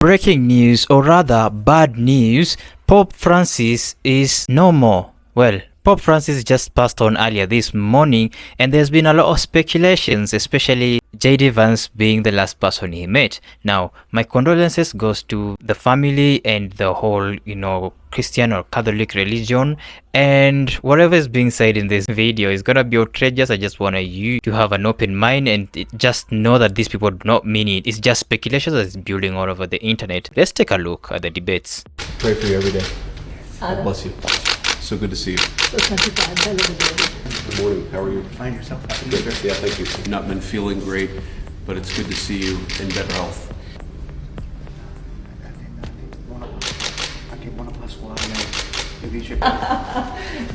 Breaking news, or rather bad news, Pope Francis is no more. Well, Pope Francis just passed on earlier this morning, and there's been a lot of speculations, especially JD Vance being the last person he met. Now, my condolences goes to the family and the whole, Christian or Catholic religion, and whatever is being said in this video is gonna be outrageous. I just want you to have an open mind and just know that these people do not mean it. It's just speculation that's building all over the internet. Let's take a look at the debates. Pray for you every day. God bless you. So good to see you. Good morning. How are you? Find yourself. Good. Yeah, thank you. I've not been feeling great, but it's good to see you in better health.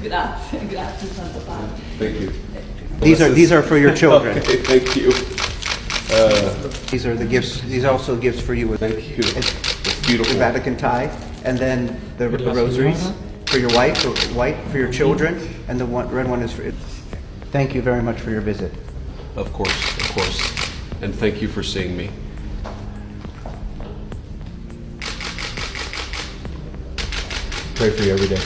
Grazie Santo Padre. Thank you. These are for your children. Okay, thank you. These are the gifts. These are also gifts for you. Thank you. It's It's beautiful. the Vatican tie, and then the rosaries for your wife, white for your children, and the red one is for. Thank you very much for your visit. Of course. And thank you for seeing me. Pray for you every day.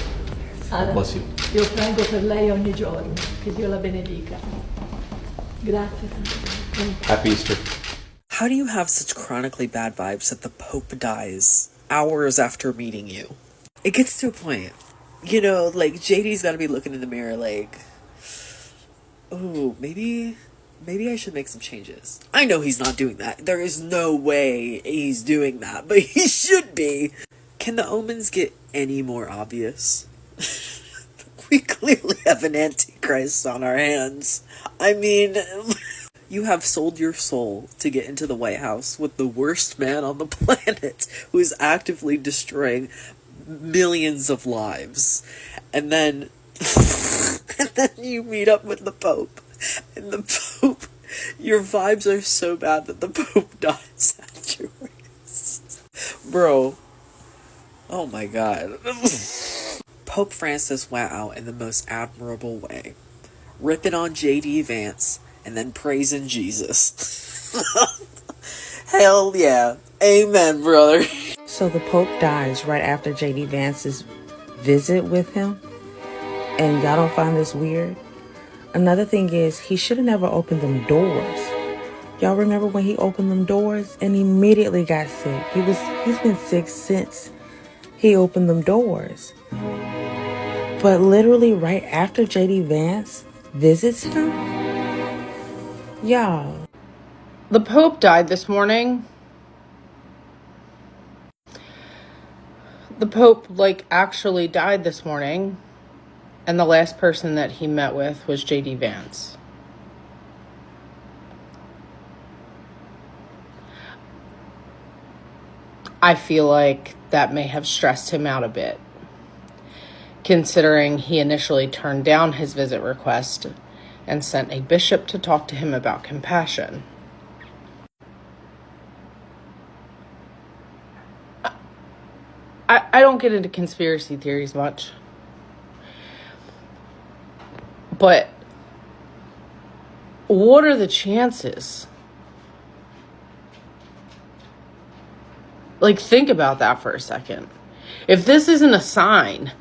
God bless you. Io prego per lei ogni giorno, che Dio la benedica. Grazie Santo Padre. Happy Easter. How do you have such chronically bad vibes that the Pope dies hours after meeting you? It gets to a point, like JD's got to be looking in the mirror like, oh, maybe I should make some changes. I know he's not doing that. There is no way he's doing that, but he should be. Can the omens get any more obvious? We clearly have an antichrist on our hands. I mean, you have sold your soul to get into the White House with the worst man on the planet who is actively destroying millions of lives. And then you meet up with the Pope. And the Pope, your vibes are so bad that the Pope dies afterwards. Bro. Oh my God. Pope Francis went out in the most admirable way, ripping on JD Vance and then praising Jesus. Hell yeah. Amen, brother. So the Pope dies right after JD Vance's visit with him, and y'all don't find this weird? Another thing is, he should have never opened them doors. Y'all remember when he opened them doors and immediately got sick? He's been sick since he opened them doors. But literally right after JD Vance visits him? Y'all. The Pope died this morning. The Pope, actually died this morning. And the last person that he met with was JD Vance. I feel like that may have stressed him out a bit, considering he initially turned down his visit request and sent a bishop to talk to him about compassion. I don't get into conspiracy theories much, but what are the chances? Think about that for a second. If this isn't a sign,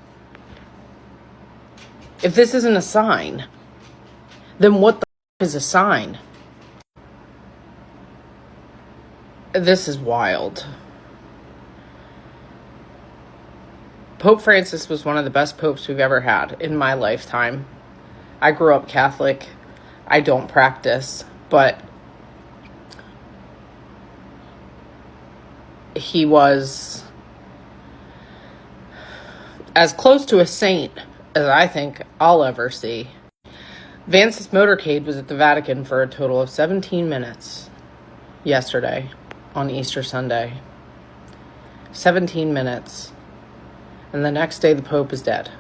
then what the is a sign? This is wild. Pope Francis was one of the best popes we've ever had in my lifetime. I grew up Catholic. I don't practice, but he was as close to a saint as I think I'll ever see. Vance's motorcade was at the Vatican for a total of 17 minutes yesterday on Easter Sunday. 17 minutes. And the next day the Pope is dead.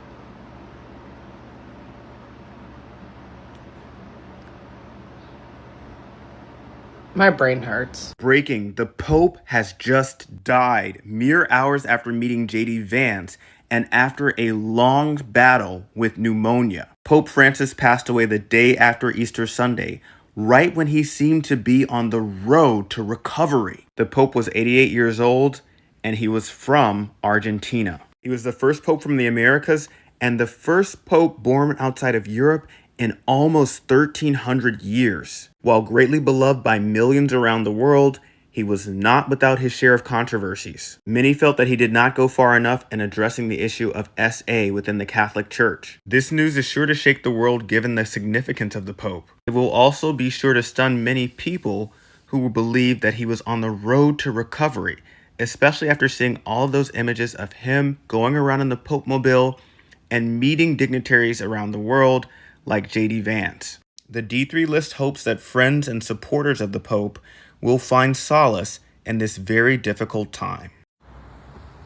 My brain hurts. Breaking, the Pope has just died mere hours after meeting JD Vance and after a long battle with pneumonia. Pope Francis passed away the day after Easter Sunday, right when he seemed to be on the road to recovery. The Pope was 88 years old, and he was from Argentina. He was the first pope from the Americas and the first pope born outside of Europe in almost 1,300 years. While greatly beloved by millions around the world, he was not without his share of controversies. Many felt that he did not go far enough in addressing the issue of SA within the Catholic Church. This news is sure to shake the world given the significance of the Pope. It will also be sure to stun many people who will believe that he was on the road to recovery, especially after seeing all of those images of him going around in the Pope Mobile and meeting dignitaries around the world like JD Vance. The D3 list hopes that friends and supporters of the Pope will find solace in this very difficult time.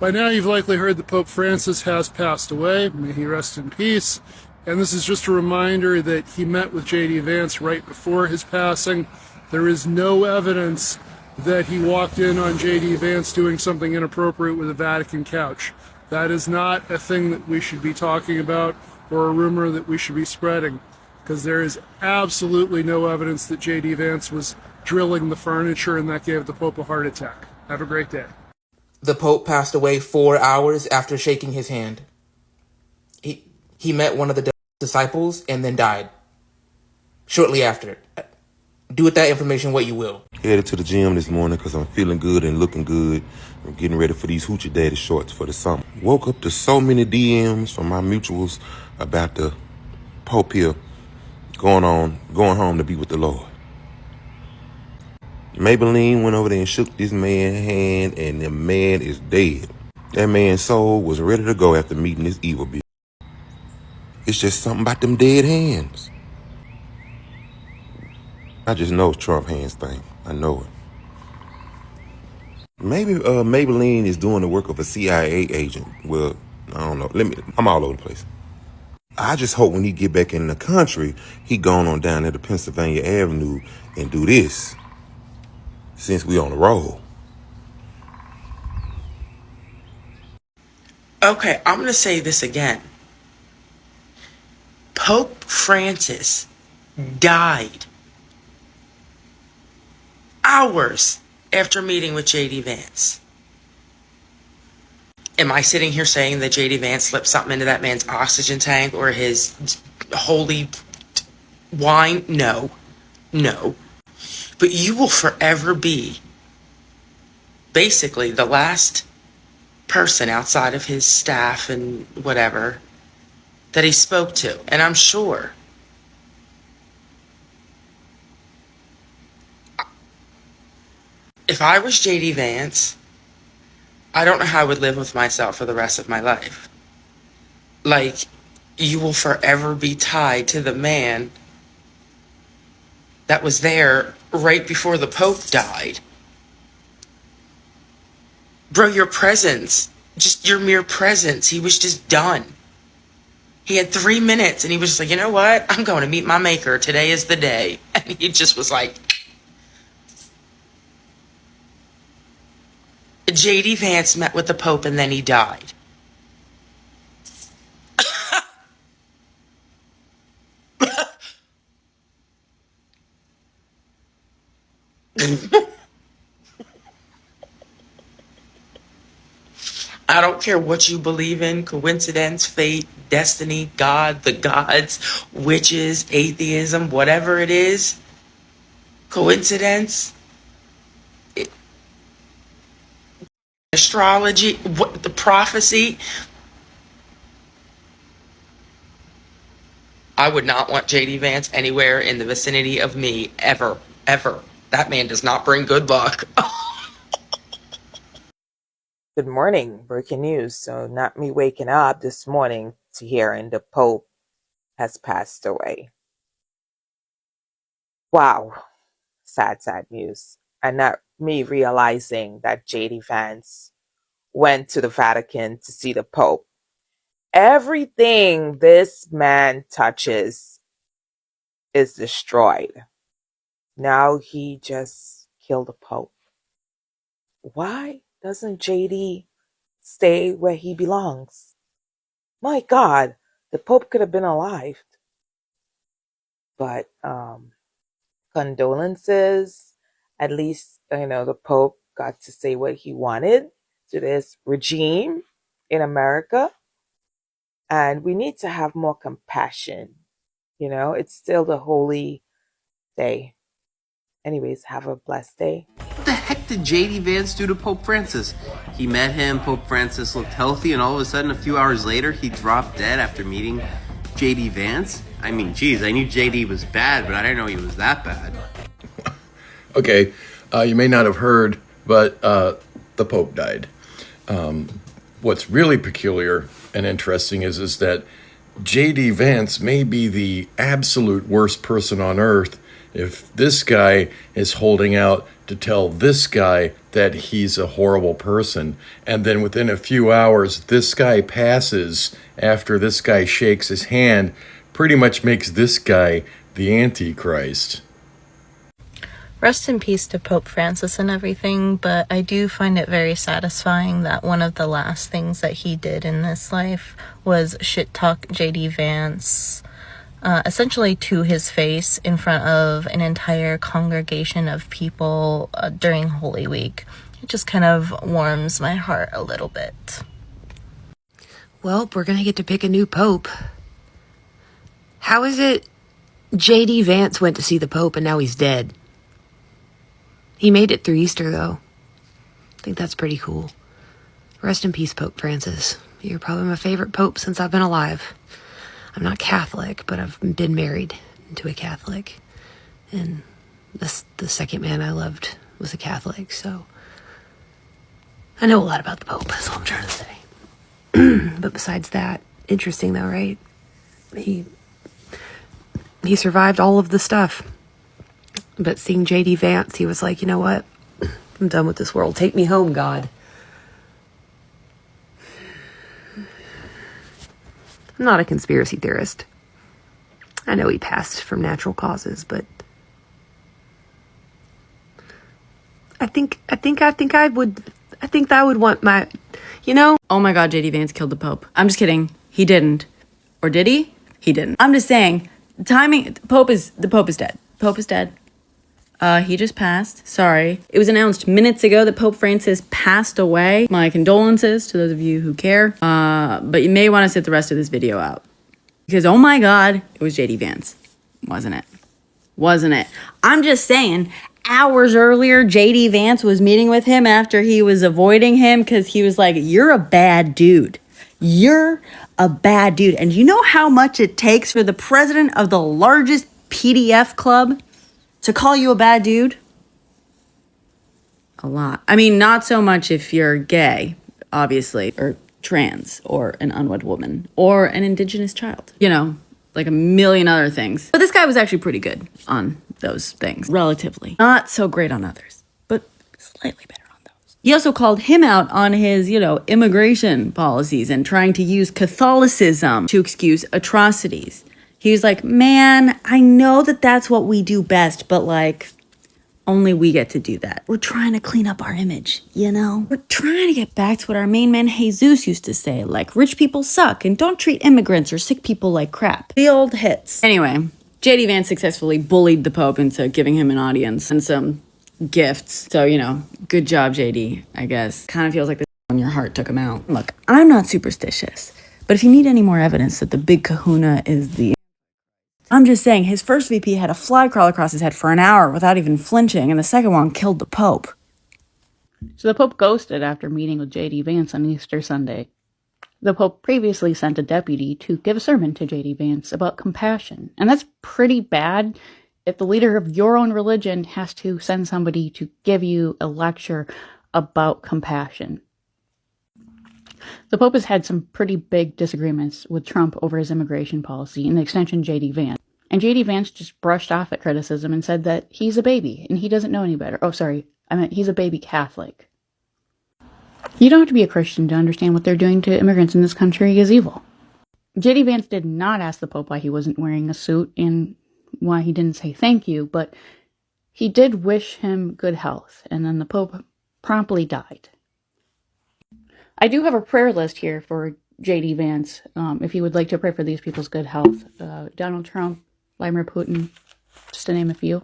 By now you've likely heard that Pope Francis has passed away. May he rest in peace. And this is just a reminder that he met with JD Vance right before his passing. There is no evidence that he walked in on JD Vance doing something inappropriate with a Vatican couch. That is not a thing that we should be talking about or a rumor that we should be spreading, because there is absolutely no evidence that JD Vance was drilling the furniture and that gave the Pope a heart attack. Have a great day. The Pope passed away 4 hours after shaking his hand. He met one of the disciples and then died shortly after. Do with that information what you will. Headed to the gym this morning because I'm feeling good and looking good. I'm getting ready for these Hoochie Daddy shorts for the summer. Woke up to so many DMs from my mutuals about the Pope here going home to be with the Lord. Maybelline went over there and shook this man's hand, and the man is dead. That man's soul was ready to go after meeting this evil bitch. It's just something about them dead hands. I just know it's Trump hands thing. I know it. Maybe Maybelline is doing the work of a CIA agent. Well, I don't know. I'm all over the place. I just hope when he get back in the country, he going on down there to Pennsylvania Avenue and do this. Since we on the roll. Okay, I'm going to say this again. Pope Francis died hours after meeting with JD Vance. Am I sitting here saying that JD Vance slipped something into that man's oxygen tank or his holy wine? No. But you will forever be basically the last person outside of his staff and whatever that he spoke to. And I'm sure if I was JD Vance, I don't know how I would live with myself for the rest of my life. Like, you will forever be tied to the man that was there right before the Pope died. Bro, your presence, just your mere presence, he was just done. He had 3 minutes and he was just like, you know what? I'm going to meet my maker. Today is the day. And he just was like, JD Vance met with the Pope and then he died. I don't care what you believe in, coincidence, fate, destiny, God, the gods, witches, atheism, whatever it is, coincidence, astrology, the prophecy. I would not want JD Vance anywhere in the vicinity of me, ever. That man does not bring good luck. Good morning. Breaking news. So not me waking up this morning to hearing the Pope has passed away. Wow. Sad news. And not me realizing that JD Vance went to the Vatican to see the Pope. Everything this man touches is destroyed. Now he just killed the Pope. Why doesn't JD stay where he belongs? My God, the Pope could have been alive. But condolences. At least, the Pope got to say what he wanted to this regime in America, and we need to have more compassion. You know, it's still the holy day. Anyways, have a blessed day. What the heck did JD Vance do to Pope Francis? He met him, Pope Francis looked healthy, and all of a sudden, a few hours later, he dropped dead after meeting JD Vance? I mean, geez, I knew JD was bad, but I didn't know he was that bad. Okay, you may not have heard, but the Pope died. What's really peculiar and interesting is that JD Vance may be the absolute worst person on earth if this guy is holding out to tell this guy that he's a horrible person, and then within a few hours this guy passes after this guy shakes his hand, pretty much makes this guy the Antichrist. Rest in peace to Pope Francis and everything, but I do find it very satisfying that one of the last things that he did in this life was shit talk JD Vance, essentially to his face in front of an entire congregation of people during Holy Week. It just kind of warms my heart a little bit. Well, we're gonna get to pick a new pope. How is it JD Vance went to see the Pope and now he's dead? He made it through Easter, though. I think that's pretty cool. Rest in peace, Pope Francis. You're probably my favorite pope since I've been alive. I'm not Catholic, but I've been married to a Catholic. And the second man I loved was a Catholic, so I know a lot about the Pope, that's all I'm trying to say. But besides that, interesting though, right? He survived all of the stuff. But seeing JD Vance, he was like, you know what? I'm done with this world. Take me home, God. I'm not a conspiracy theorist. I know he passed from natural causes, but I think I would want my, you know? Oh my God, JD Vance killed the Pope. I'm just kidding. He didn't. Or did he? He didn't. I'm just saying, timing, the Pope is dead. Pope is dead. He just passed. Sorry. It was announced minutes ago that Pope Francis passed away. My condolences to those of you who care. But you may want to sit the rest of this video out. Because, oh my God, it was JD Vance. Wasn't it? Wasn't it? I'm just saying, hours earlier, JD Vance was meeting with him after he was avoiding him because he was like, you're a bad dude. You're a bad dude. And you know how much it takes for the president of the largest PDF club to call you a bad dude? A lot. I mean, not so much if you're gay, obviously, or trans, or an unwed woman, or an indigenous child. You know, like a million other things. But this guy was actually pretty good on those things, relatively. Not so great on others, but slightly better on those. He also called him out on his, immigration policies and trying to use Catholicism to excuse atrocities. He was like, man, I know that that's what we do best, but only we get to do that. We're trying to clean up our image, We're trying to get back to what our main man Jesus used to say, rich people suck and don't treat immigrants or sick people like crap. The old hits. Anyway, JD Vance successfully bullied the Pope into giving him an audience and some gifts. So, good job, JD, I guess. Kind of feels like the on your heart took him out. Look, I'm not superstitious, but if you need any more evidence that the big kahuna is the I'm just saying, his first VP had a fly crawl across his head for an hour without even flinching, and the second one killed the Pope. So the Pope ghosted after meeting with JD Vance on Easter Sunday. The Pope previously sent a deputy to give a sermon to JD Vance about compassion. And that's pretty bad if the leader of your own religion has to send somebody to give you a lecture about compassion. The Pope has had some pretty big disagreements with Trump over his immigration policy, and the extension JD Vance. And JD Vance just brushed off at criticism and said that he's a baby and he doesn't know any better. Oh, sorry, I meant he's a baby Catholic. You don't have to be a Christian to understand what they're doing to immigrants in this country is evil. JD Vance did not ask the Pope why he wasn't wearing a suit and why he didn't say thank you, but he did wish him good health, and then the Pope promptly died. I do have a prayer list here for JD Vance, if you would like to pray for these people's good health. Donald Trump, Vladimir Putin, just to name a few.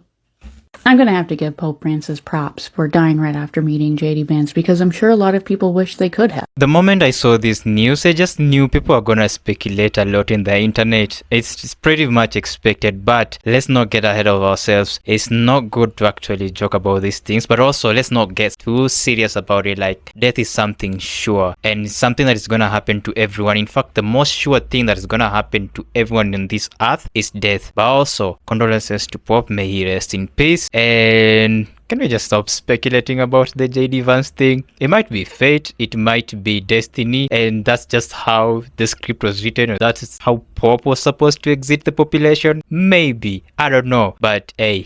I'm going to have to give Pope Francis props for dying right after meeting JD Vance, because I'm sure a lot of people wish they could have. The moment I saw this news, I just knew people are gonna speculate a lot in the internet. It's pretty much expected, but let's not get ahead of ourselves. It's not good to actually joke about these things, but also let's not get too serious about it. Like, death is something sure, and it's something that is gonna happen to everyone. In fact, the most sure thing that is gonna happen to everyone on this earth is death. But also, condolences to Pope, may he rest in peace. And can we just stop speculating about the JD Vance thing? It might be fate, it might be destiny, and that's just how the script was written, or that is how Pope was supposed to exit the population. Maybe, I don't know, but hey,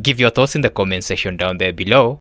give your thoughts in the comment section down there below.